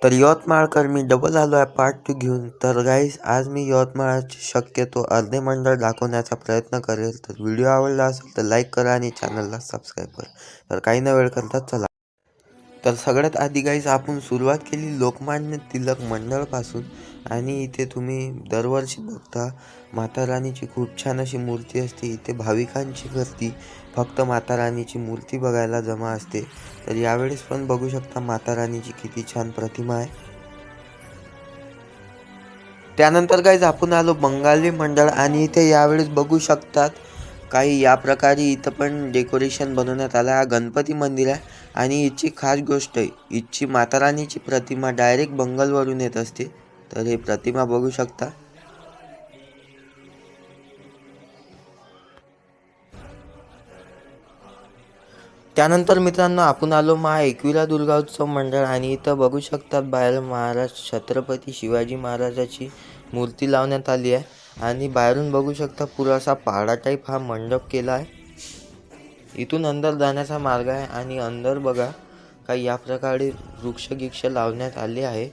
तर यवतमाळकर मी डबल आलो आहे पार्ट 2 घेऊन. तर गाईज आज मी यवतमाळचे शक्यतो अर्धे मंडळ दाखवण्याचा प्रयत्न करेल. तर व्हिडिओ आवडला असेल तर लाईक करा आणि चॅनलला सबस्क्राईब करा. तर काही न वेळ करता चला. तर सगळ्यात आधी गाईज आपण सुरुवात केली लोकमान्य टिळक मंडळपासून. आणि इथे तुम्ही दरवर्षी बघता माता राणीची खूप छान अशी मूर्ती असते. इथे भाविकांची गर्दी फक्त माता राणीची मूर्ती बघायला जमा असते. तर यावेळेस पण बघू शकता माता राणीची किती छान प्रतिमा आहे. त्यानंतर गाईज आपण आलो बंगाली मंडळ आणि इथे यावेळेस बघू शकतात काही या प्रकारे इथं पण डेकोरेशन बनवण्यात आलं. हा गणपती मंदिर आहे आणि इथची खास गोष्ट आहे, इथची माता राणीची प्रतिमा डायरेक्ट बंगालवरून येत असते. तर हे प्रतिमा बघू शकता. त्यानंतर मित्रांनो आपण आलो एकविरा दुर्गा उत्सव मंडळ आणि इथं बघू शकतात बाहेर महाराज छत्रपती शिवाजी महाराजाची मूर्ती लावण्यात आली आहे. आणि बाहेरून बघू शकता पुरा असा पहाडा टाईप हा मंडप केला आहे. इथून अंदर जाण्याचा मार्ग आहे आणि अंदर बघा काही या प्रकारे वृक्ष लावण्यात आले आहे.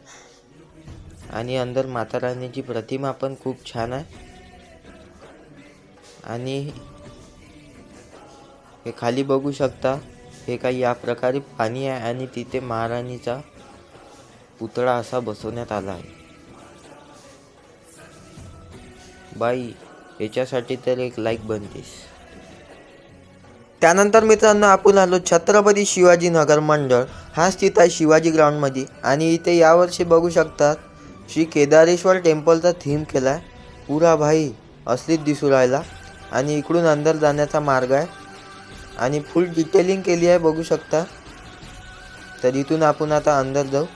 आणि अंदर माता राणीची प्रतिमा पण खूप छान आहे. आणि हे खाली बघू शकता हे काही या प्रकारे पाणी आहे आणि तिथे महाराणीचा पुतळा असा बसवण्यात आला आहे. बाई याच्यासाठी तर एक लाईक बनतेस. त्यानंतर मित्रांनो आपण आलो छत्रपती शिवाजी नगर मंडळ. हा स्थित आहे शिवाजी ग्राउंडमध्ये आणि इथे यावर्षी बघू शकतात श्री केदारेश्वर टेम्पलचा थीम केला आहे. पुरा भाई असलीच दिसू राहिला. आणि इकडून अंदर जाण्याचा मार्ग आहे आणि फुल डिटेलिंग केली आहे बघू शकता. तर इथून आपण आता अंदर जाऊ.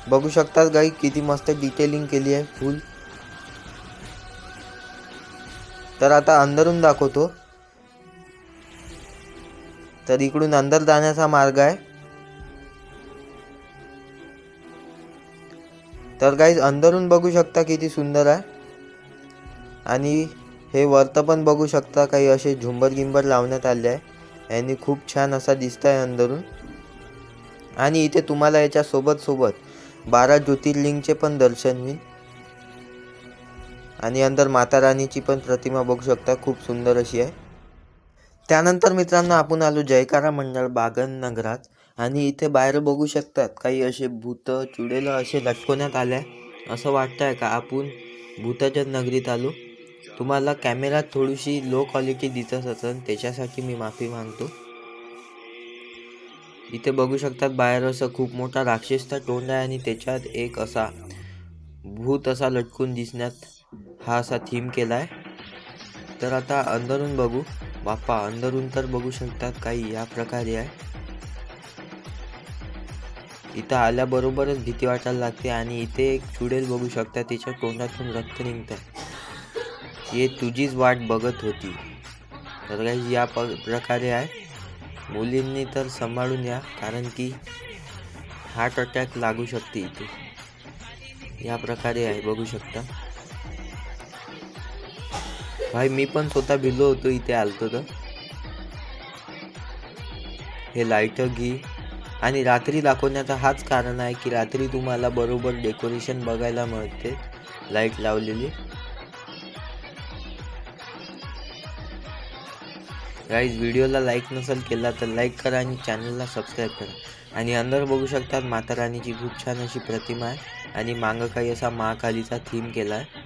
बघू शकतात गाई किती मस्त डिटेलिंग केली आहे फुल. तर आता अंदरून दाखवतो. तर इकडून अंदर जाण्याचा मार्ग आहे. तर गाईज अंदरून बघू शकता किती सुंदर आहे. आणि हे वरतं पण बघू शकता काही असे झुंबर गिंबर लावण्यात आले आहे आणि खूप छान असा दिसत आहे अंदरून. आणि इथे तुम्हाला याच्या सोबत 12 ज्योतिर्लिंगचे पण दर्शन होईल. आणि अंदर माता राणीची पण प्रतिमा बघू शकता खूप सुंदर अशी आहे. त्यानंतर मित्रांनो आपण आलो जयकारा मंडळ बागन नगरात. आणि इथे बाहेर बघू शकतात काही असे भूत चुडेल असे लटकवण्यात आले आहे. असं वाटतंय का आपण भूताच्या नगरीत आलो. तुम्हाला कॅमेरात थोडीशी लो क्वालिटी दिसत असेल त्याच्यासाठी मी माफी मागतो. इथे बघू शकतात बाहेर असं खूप मोठा राक्षसचा तोंड आहे आणि त्याच्यात एक असा भूत असा लटकून दिसण्यात हा असा थीम केला आहे. तर आता अंदरून बघू. बाप्पा अंदरून तर बघू शकतात काही या प्रकारे आहे. इथं आल्याबरोबरच भीती वाटायला लागते. आणि इथे एक चुडेल बघू शकता तिच्या तोंडातून रक्त निघतं. हे तुझीच वाट बघत होती. तर काही या प्रकारे आहे. मुलींनी तर सांभाळून या कारण की हार्ट अटॅक लागू शकते इथे. या प्रकारे आहे बघू शकता. भाई मी पण स्वतः भिलो होतो इथे आलतो तर. हे लाईटर घे. आणि रात्री दाखवण्याचा हाच कारण आहे की रात्री तुम्हाला बरोबर डेकोरेशन बघायला मिळते लाईट लावलेली. गाईज व्हिडिओला लाईक नसेल केला तर लाईक करा आणि चॅनलला सबस्क्राईब करा. आणि अंदर बघू शकतात माता राणीची खूप छान अशी प्रतिमा आहे आणि मागं काही असा महाकालीचा थीम केला आहे.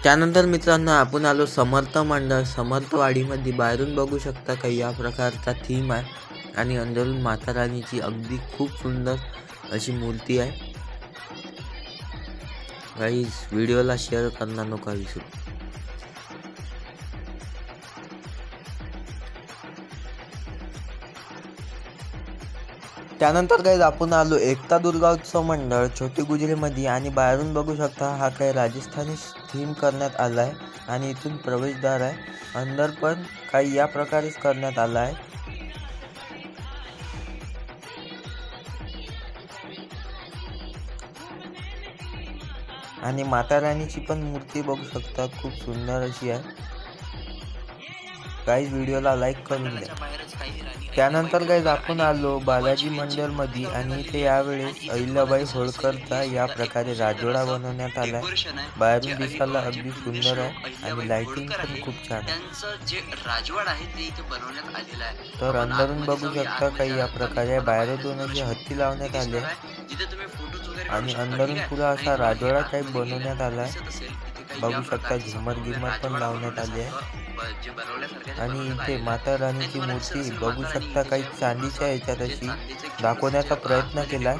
त्यानंतर मित्रांनो आपण आलो समर्थ मंडळ समर्थवाडीमध्ये. बाहेरून बघू शकता काही या प्रकारचा थीम आहे आणि अंदरून माता राणीची अगदी खूप सुंदर अशी मूर्ती आहे. गाईज व्हिडिओला शेअर करणार नका विसरू. त्यानंतर गाईज आपण आलो एकता दुर्गा उत्सव मंडळ छोटी गुजरीमध्ये. आणि बाहेरून बघू शकता हा काही राजस्थानी थीम करण्यात आला आहे आणि इथून प्रवेशद्वार आहे. अंदर पण काही या प्रकारेच करण्यात आला आहे. आणि माता राणीची पण मूर्ती बघू शकता खूप सुंदर अशी आहे. गाईज व्हिडिओला लाईक करून द्या. त्यानंतर गाईज आपण आलो बालाजी मंदिर मध्ये आणि इथे यावेळेस अहिल्याबाई होळकरचा या प्रकारे राजवाडा बनवण्यात आला आहे. बाहेरून दिसायला अगदी सुंदर आहे आणि लाइटिंग पण खूप छान आहे. तर अंदरून बघू शकता काही या प्रकारे बाहेरून असे हत्ती लावण्यात आले आणि अंदरून पुरा असा राजवाडा टाईप बनवण्यात आला आहे. बघू शकता झुमर गिमर पण लावण्यात आले आहे आणि इथे माता राणीची मूर्ती बघू शकता काही चांदीच्या ह्याच्यात अशी दाखवण्याचा प्रयत्न केला.